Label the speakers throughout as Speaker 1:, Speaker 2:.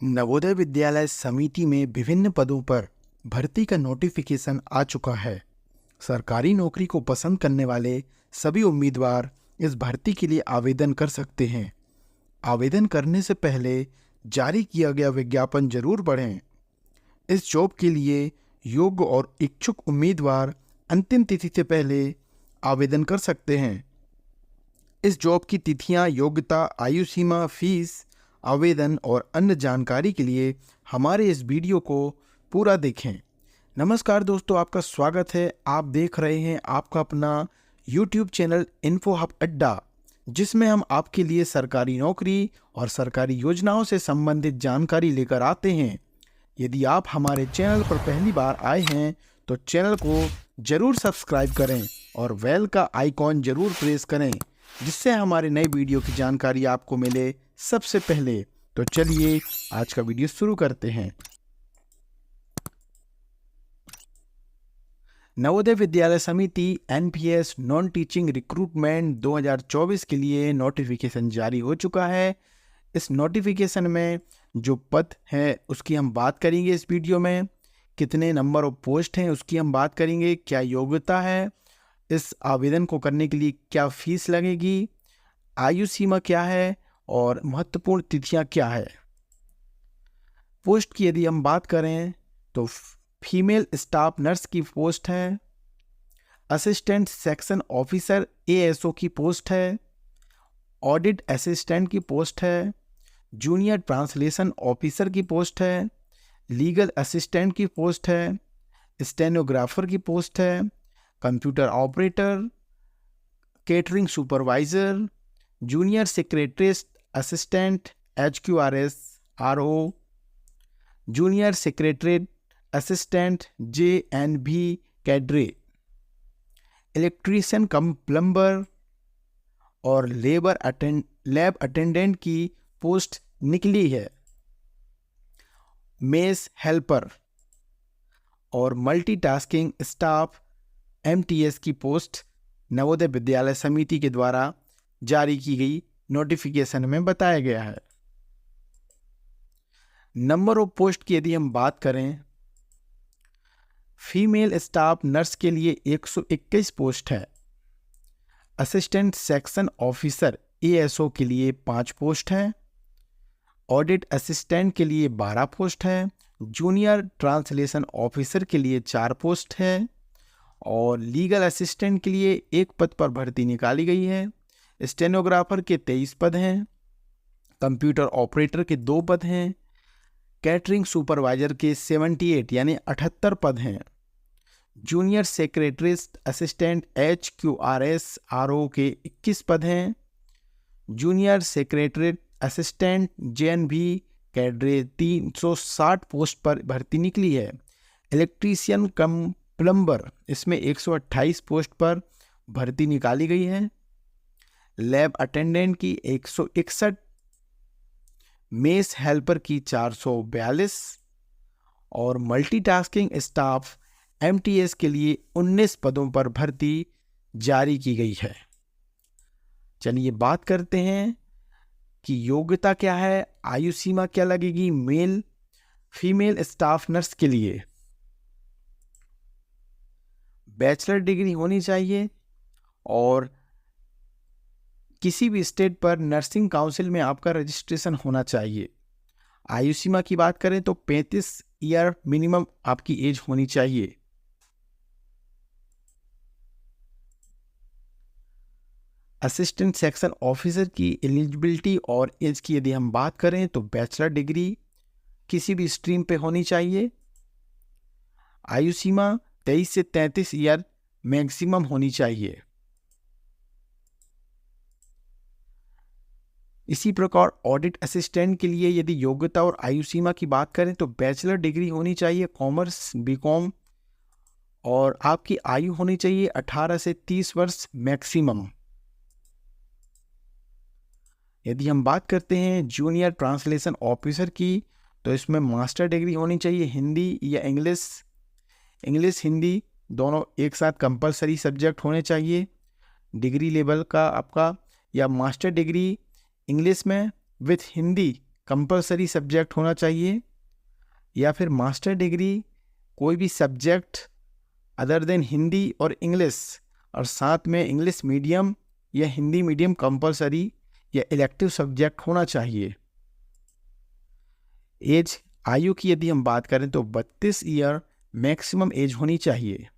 Speaker 1: नवोदय विद्यालय समिति में विभिन्न पदों पर भर्ती का नोटिफिकेशन आ चुका है। सरकारी नौकरी को पसंद करने वाले सभी उम्मीदवार इस भर्ती के लिए आवेदन कर सकते हैं। आवेदन करने से पहले जारी किया गया विज्ञापन जरूर पढ़ें। इस जॉब के लिए योग्य और इच्छुक उम्मीदवार अंतिम तिथि से पहले आवेदन कर सकते हैं। इस जॉब की तिथियां, योग्यता, आयु सीमा, फीस, आवेदन और अन्य जानकारी के लिए हमारे इस वीडियो को पूरा देखें। नमस्कार दोस्तों, आपका स्वागत है। आप देख रहे हैं आपका अपना YouTube चैनल इन्फो हब अड्डा, जिसमें हम आपके लिए सरकारी नौकरी और सरकारी योजनाओं से संबंधित जानकारी लेकर आते हैं। यदि आप हमारे चैनल पर पहली बार आए हैं तो चैनल को जरूर सब्सक्राइब करें और बेल का आइकॉन जरूर प्रेस करें, जिससे हमारे नए वीडियो की जानकारी आपको मिले सबसे पहले। तो चलिए आज का वीडियो शुरू करते हैं। नवोदय विद्यालय समिति NPS नॉन टीचिंग रिक्रूटमेंट 2024 के लिए नोटिफिकेशन जारी हो चुका है। इस नोटिफिकेशन में जो पद है उसकी हम बात करेंगे इस वीडियो में। कितने नंबर ऑफ पोस्ट हैं उसकी हम बात करेंगे। क्या योग्यता है, इस आवेदन को करने के लिए क्या फीस लगेगी, आयु सीमा क्या है और महत्वपूर्ण तिथियां क्या है। पोस्ट की यदि हम बात करें तो फीमेल स्टाफ नर्स की पोस्ट है, असिस्टेंट सेक्शन ऑफिसर ASO की पोस्ट है, ऑडिट असिस्टेंट की पोस्ट है, जूनियर ट्रांसलेशन ऑफिसर की पोस्ट है, लीगल असिस्टेंट की पोस्ट है, स्टेनोग्राफर की पोस्ट है, computer operator, catering supervisor, junior secretaries assistant HQRS RO, junior secretary assistant JNB cadre, electrician cum plumber और लैब अटेंडेंट की पोस्ट निकली है। मेस हेल्पर और मल्टीटास्किंग स्टाफ MTS की पोस्ट नवोदय विद्यालय समिति के द्वारा जारी की गई नोटिफिकेशन में बताया गया है। नंबर ऑफ पोस्ट की यदि हम बात करें, फीमेल स्टाफ नर्स के लिए 121 पोस्ट है, असिस्टेंट सेक्शन ऑफिसर ASO के लिए 5 पोस्ट है, ऑडिट असिस्टेंट के लिए 12 पोस्ट है, जूनियर ट्रांसलेशन ऑफिसर के लिए 4 पोस्ट है और लीगल असिस्टेंट के लिए 1 पद पर भर्ती निकाली गई है। स्टेनोग्राफर के 23 पद हैं, कंप्यूटर ऑपरेटर के 2 पद हैं, कैटरिंग सुपरवाइजर के 78 यानी 78 पद हैं, junior secretaries assistant HQRS RO के 21 पद हैं, junior secretary assistant JNB cadre 360 post पर भर्ती निकली है। इलेक्ट्रीशियन कम प्लम्बर, इसमें 128 पोस्ट पर भर्ती निकाली गई है। लैब अटेंडेंट की 161, मेस हेल्पर की 442 और मल्टीटास्किंग स्टाफ MTS के लिए 19 पदों पर भर्ती जारी की गई है। चलिए बात करते हैं कि योग्यता क्या है, आयु सीमा क्या लगेगी मेल फीमेल स्टाफ नर्स के लिए। बैचलर डिग्री होनी चाहिए और किसी भी स्टेट पर नर्सिंग काउंसिल में आपका रजिस्ट्रेशन होना चाहिए। आयु सीमा की बात करें तो 35 ईयर मिनिमम आपकी एज होनी चाहिए। असिस्टेंट सेक्शन ऑफिसर की एलिजिबिलिटी और एज की यदि हम बात करें तो बैचलर डिग्री किसी भी स्ट्रीम पे होनी चाहिए। आयु सीमा 23 से 33 ईयर मैक्सिमम होनी चाहिए। इसी प्रकार ऑडिट असिस्टेंट के लिए यदि योग्यता और आयु सीमा की बात करें तो बैचलर डिग्री होनी चाहिए कॉमर्स BCom और आपकी आयु होनी चाहिए 18 से 30 वर्ष मैक्सिमम। यदि हम बात करते हैं जूनियर ट्रांसलेशन ऑफिसर की तो इसमें मास्टर डिग्री होनी चाहिए हिंदी या इंग्लिश हिंदी दोनों एक साथ कंपलसरी सब्जेक्ट होने चाहिए। डिग्री लेवल का आपका या मास्टर डिग्री इंग्लिश में विथ हिंदी कंपलसरी सब्जेक्ट होना चाहिए, या फिर मास्टर डिग्री कोई भी सब्जेक्ट अदर देन हिंदी और इंग्लिश, और साथ में इंग्लिश मीडियम या हिंदी मीडियम कंपलसरी या इलेक्टिव सब्जेक्ट होना चाहिए। एज आयु की यदि हम बात करें तो 32 ईयर मैक्सिमम एज होनी चाहिए।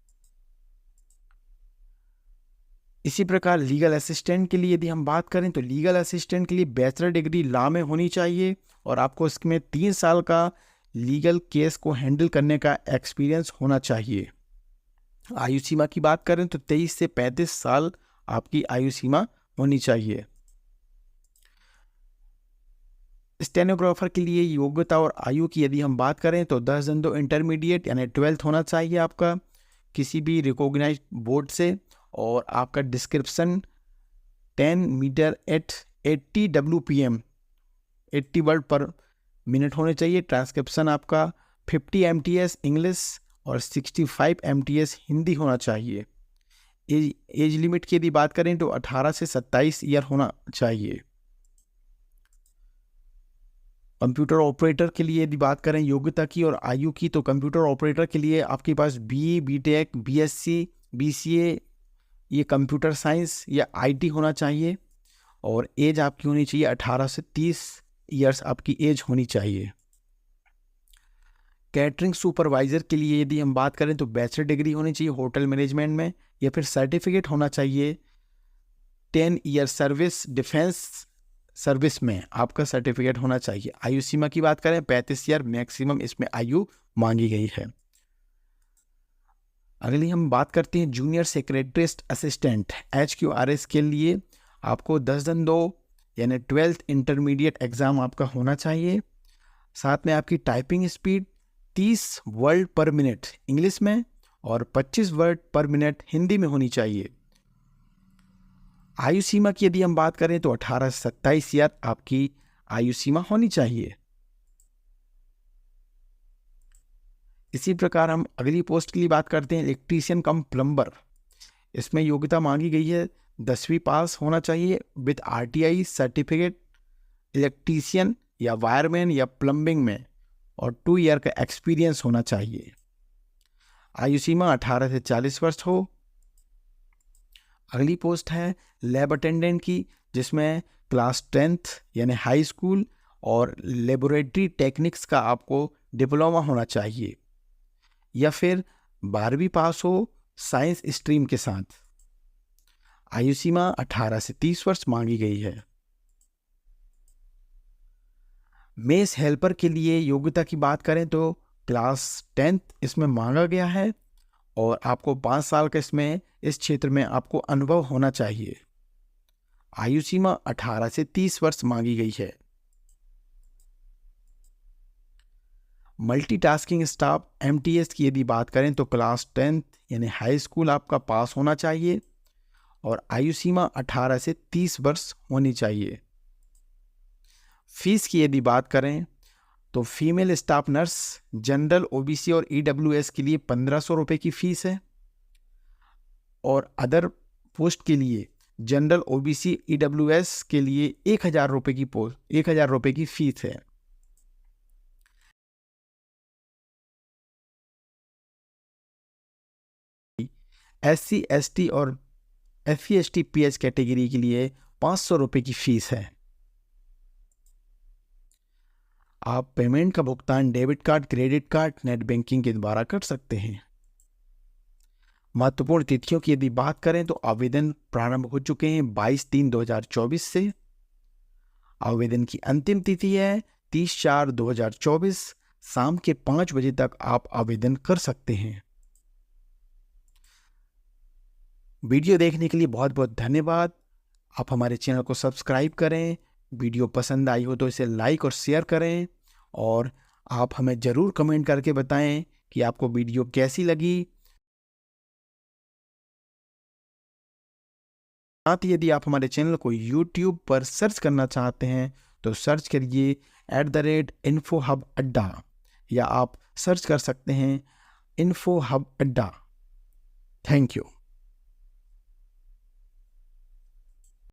Speaker 1: इसी प्रकार लीगल असिस्टेंट के लिए यदि हम बात करें तो लीगल असिस्टेंट के लिए बैचलर डिग्री लॉ में होनी चाहिए और आपको इसमें 3 साल का लीगल केस को हैंडल करने का एक्सपीरियंस होना चाहिए। आयु सीमा की बात करें तो 23 से 35 साल आपकी आयु सीमा होनी चाहिए। स्टेनोग्राफर के लिए योग्यता और आयु की यदि हम बात करें तो 10 इंटरमीडिएट यानी 12th होना चाहिए आपका किसी भी रिकॉग्नाइज्ड बोर्ड से, और आपका description 10 meter at 80 WPM 80 word per minute होने चाहिए। ट्रांसक्रिप्शन आपका 50 MTS इंग्लिश और 65 MTS हिंदी होना चाहिए। एज लिमिट की यदि बात करें तो 18 से 27 ईयर होना चाहिए। कंप्यूटर ऑपरेटर के लिए यदि बात करें योग्यता की और आयु की तो कंप्यूटर ऑपरेटर के लिए आपके पास BE, BTech, BSc, BCA, ये कंप्यूटर साइंस या IT होना चाहिए, और एज आपकी होनी चाहिए 18 से 30 ईयर्स आपकी एज होनी चाहिए। कैटरिंग सुपरवाइज़र के लिए यदि हम बात करें तो बैचलर डिग्री होनी चाहिए होटल मैनेजमेंट में, या फिर सर्टिफिकेट होना चाहिए 10 ईयर सर्विस डिफेंस सर्विस में आपका सर्टिफिकेट होना चाहिए। आयु सीमा की बात करें 35 ईयर मैक्सिमम इसमें आयु मांगी गई है। अगली हम बात करते हैं जूनियर सेक्रेटरिस्ट असिस्टेंट HQRS के लिए आपको 10-2 यानी 12th इंटरमीडिएट एग्जाम आपका होना चाहिए। साथ में आपकी typing speed 30 word per minute English में और 25 वर्ड पर मिनट हिंदी में होनी चाहिए। आयु सीमा की यदि हम बात करें तो 18 से 27 ईयर आपकी आयु सीमा होनी चाहिए। इसी प्रकार हम अगली पोस्ट के लिए बात करते हैं इलेक्ट्रीशियन कम प्लम्बर। इसमें योग्यता मांगी गई है 10वीं पास होना चाहिए विद RTI सर्टिफिकेट इलेक्ट्रीशियन या वायरमैन या प्लम्बिंग में, और 2 ईयर का एक्सपीरियंस होना चाहिए। आयु सीमा 18 से 40 वर्ष हो। अगली पोस्ट है लैब अटेंडेंट की, जिसमें क्लास 10th यानी हाई स्कूल और लेबोरेटरी टेक्निक्स का आपको डिप्लोमा होना चाहिए, या फिर 12वीं पास हो साइंस स्ट्रीम के साथ। आयु सीमा 18 से 30 वर्ष मांगी गई है। मेस हेल्पर के लिए योग्यता की बात करें तो क्लास 10th इसमें मांगा गया है, और आपको 5 साल का इसमें इस क्षेत्र में आपको अनुभव होना चाहिए। आयु सीमा 18 से 30 वर्ष मांगी गई है। मल्टीटास्किंग स्टाफ MTS की यदि बात करें तो क्लास 10th यानी हाई स्कूल आपका पास होना चाहिए, और आयु सीमा 18 से 30 वर्ष होनी चाहिए। फीस की यदि बात करें तो female staff nurse general OBC और EWS के लिए 1500 रुपये की फीस है, और अदर पोस्ट के लिए जनरल OBC EWS के लिए 1000 रुपये की फीस है। SC ST और SC ST PH कैटेगरी के लिए 500 रुपये की फीस है। आप पेमेंट का भुगतान debit card, credit card, net banking के द्वारा कर सकते हैं। महत्वपूर्ण तिथियों की यदि बात करें तो आवेदन प्रारंभ हो चुके हैं 22/3/2024 से। आवेदन की अंतिम तिथि है 30/4/2024। शाम के 5 बजे तक आप आवेदन कर सकते हैं। वीडियो देखने के लिए बहुत बहुत धन्यवाद। आप हमारे चैनल को सब्सक्राइब करें, वीडियो पसंद आई हो तो इसे लाइक और शेयर करें, और आप हमें ज़रूर कमेंट करके बताएं कि आपको वीडियो कैसी लगी। साथ ही यदि आप हमारे चैनल को YouTube पर सर्च करना चाहते हैं तो सर्च करिए @info hub अड्डा, या आप सर्च कर सकते हैं info hub अड्डा। Thank you.